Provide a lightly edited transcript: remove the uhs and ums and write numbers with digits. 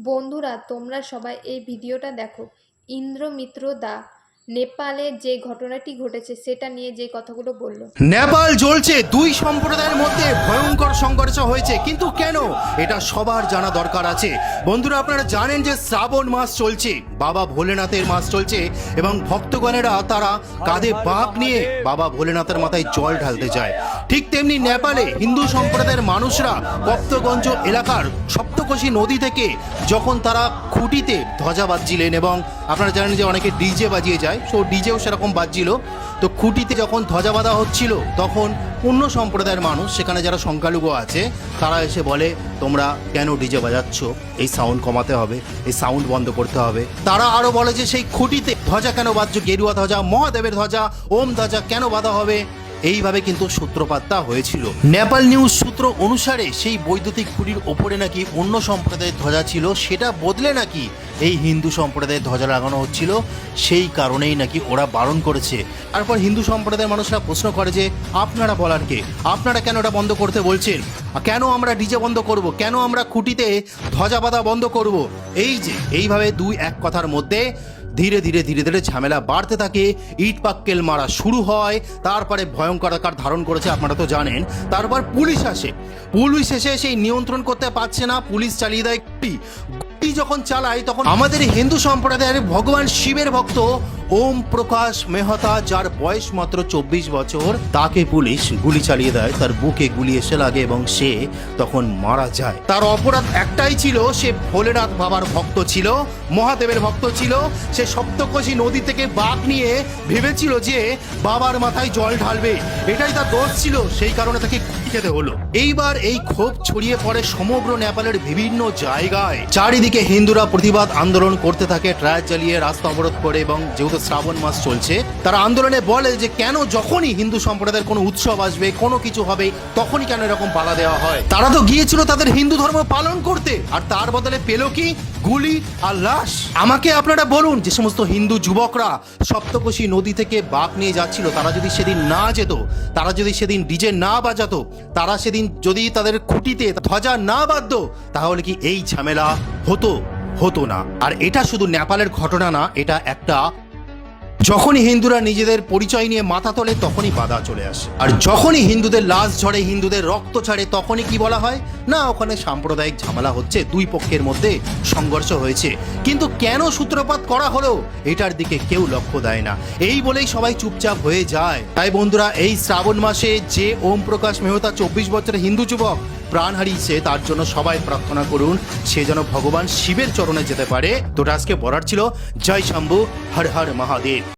বন্ধুরা তোমরা সবাই এই ভিডিওটা দেখো। ইন্দ্রমিত্র দা নেপালে যে ঘটনাটি ঘটেছে সেটা নিয়ে যে কথাগুলো বলল। নেপাল জ্বলছে, দুই সম্প্রদায়ের মধ্যে ভয়ঙ্কর সংঘর্ষ হয়েছে, কিন্তু কেন এটা সবার জানা দরকার আছে। বন্ধুরা আপনারা জানেন যে শ্রাবণ মাস চলছে, বাবা ভোলেনাথের মাস চলছে এবং ভক্তগণেরা তারা কাঁধে বাঁক নিয়ে বাবা ভোলেনাথের মাথায় জল ঢালতে যায়। ঠিক তেমনি নেপালে হিন্দু সম্প্রদায়ের মানুষরা কপ্তগঞ্জ এলাকার সপ্তকোশী নদী থেকে যখন তারা খুঁটিতে ধ্বজা বাজছিলেন, এবং আপনারা জানেন যে অনেকে ডিজে বাজিয়ে যায়, সো ডিজেও সেরকম বাজছিল, তো খুঁটিতে যখন ধ্বজা বাঁধা হচ্ছিল তখন অন্য সম্প্রদায়ের মানুষ, সেখানে যারা সংখ্যালঘু আছে, তারা এসে বলে তোমরা কেন ডিজে বাজাচ্ছ, এই সাউন্ড কমাতে হবে, এই সাউন্ড বন্ধ করতে হবে। তারা আরও বলে যে সেই খুঁটিতে ধ্বজা কেন বাজছ, গেরুয়া ধ্বজা, মহাদেবের ধ্বজা, ওম ধ্বজা কেন বাঁধা হবে। এইভাবে কিন্তু সূত্রপাতটা হয়েছিল। নেপাল নিউজ সূত্র অনুসারে সেই বৈদ্যুতিক খুঁটির ওপরে নাকি অন্য সম্প্রদায়ের ধ্বজা ছিল, সেটা বদলে নাকি এই হিন্দু সম্প্রদায়ের ধ্বজা লাগানো হচ্ছিল, সেই কারণেই নাকি ওরা বারণ করেছে। তারপর হিন্দু সম্প্রদায়ের মানুষরা প্রশ্ন করে যে আপনারা বলার কে, আপনারা কেন এটা বন্ধ করতে বলছেন, কেন আমরা ডিজে বন্ধ করব, কেন আমরা খুঁটিতে ধ্বজা বাঁধা বন্ধ করব। এই যে এইভাবে দুই এক কথার মধ্যে ধীরে ধীরে ধীরে ধীরে ঝামেলা বাড়তে থাকে, ইট পাক্কেল মারা শুরু হয়, তারপরে ভয়ঙ্কর আকার ধারণ করেছে, আপনারা তো জানেন। তারপর পুলিশ আসে, পুলিশ এসে সেই নিয়ন্ত্রণ করতে পারছে না, পুলিশ চালিয়ে দেয় গুলি। গুলি যখন চালায় তখন আমাদের হিন্দু সম্প্রদায়ের ভগবান শিবের ভক্ত ওম প্রকাশ মেহতা, যার বয়স মাত্র 24 বছর, তাকে পুলিশ গুলি চালিয়ে দেয়, তার বুকে গুলি এসে লাগে এবং সে তখন মারা যায়। তার অপরাধ একটাই ছিল, সে ভোলেনাথ বাবার ভক্ত ছিল, মহাদেবের ভক্ত ছিল। সে সপ্তকোশী নদী থেকে বাঁক নিয়ে ভেবেছিল যে বাবার মাথায় জল ঢালবে, এটাই তার দোষ ছিল, সেই কারণে তাকে গুলি খেতে হলো। এইবার এই ক্ষোভ ছড়িয়ে পড়ে সমগ্র নেপালের বিভিন্ন জায়গায়, চারিদিকে হিন্দুরা প্রতিবাদ আন্দোলন করতে থাকে, ট্রায়াল চালিয়ে রাস্তা অবরোধ করে, এবং যেহেতু শ্রাবণ মাস চলছে তারা আন্দোলনে বলে যে কেন যখনই হিন্দু সম্প্রদায়ের কোনো উৎসব আসবে, কোনো কিছু হবে, তখনই কেন এরকম বাধা দেওয়া হয়। তারা তো গিয়েছিল তাদের হিন্দু ধর্ম পালন করতে, আর তার বদলে পেল কি, গুলি আর লাশ। আমাকে আপনারা বলুন, যে সমস্ত হিন্দু যুবকরা সপ্তকোশী নদী থেকে বাঁক নিয়ে যাচ্ছিল, তারা যদি সেদিন না যেত, তারা যদি সেদিন ডিজে না বাজাতো, তারা সেদিন যদি তাদের খুঁটিতে ধ্বজা না বাঁধতো, তাহলে কি এই ঝামেলা হতো না। আর এটা শুধু নেপালের ঘটনা না, এটা একটা, যখনই হিন্দুরা নিজেদের পরিচয় নিয়ে মাথা তোলে তখনই বাধা চলে আসে, আর যখনই হিন্দুদের লাশ ঝরে, হিন্দুদের রক্ত ছাড়ে, তখনই কি বলা হয় না ওখানে সাম্প্রদায়িক ঝামেলা হচ্ছে, দুই পক্ষের মধ্যে সংঘর্ষ হয়েছে। কিন্তু কেন সূত্রপাত করা হলো এটার দিকে কেউ লক্ষ্য দেয় না, এই বলেই সবাই চুপচাপ হয়ে যায়। তাই বন্ধুরা, এই শ্রাবণ মাসে যে ওম প্রকাশ মেহতা 24 বছরের হিন্দু যুবক প্রাণ হারিয়েছে, তার জন্য সবাই প্রার্থনা করুন সে যেন ভগবান শিবের চরণে যেতে পারে। তো আজকে বলার ছিল, জয় শম্ভু, হর হর মহাদেব।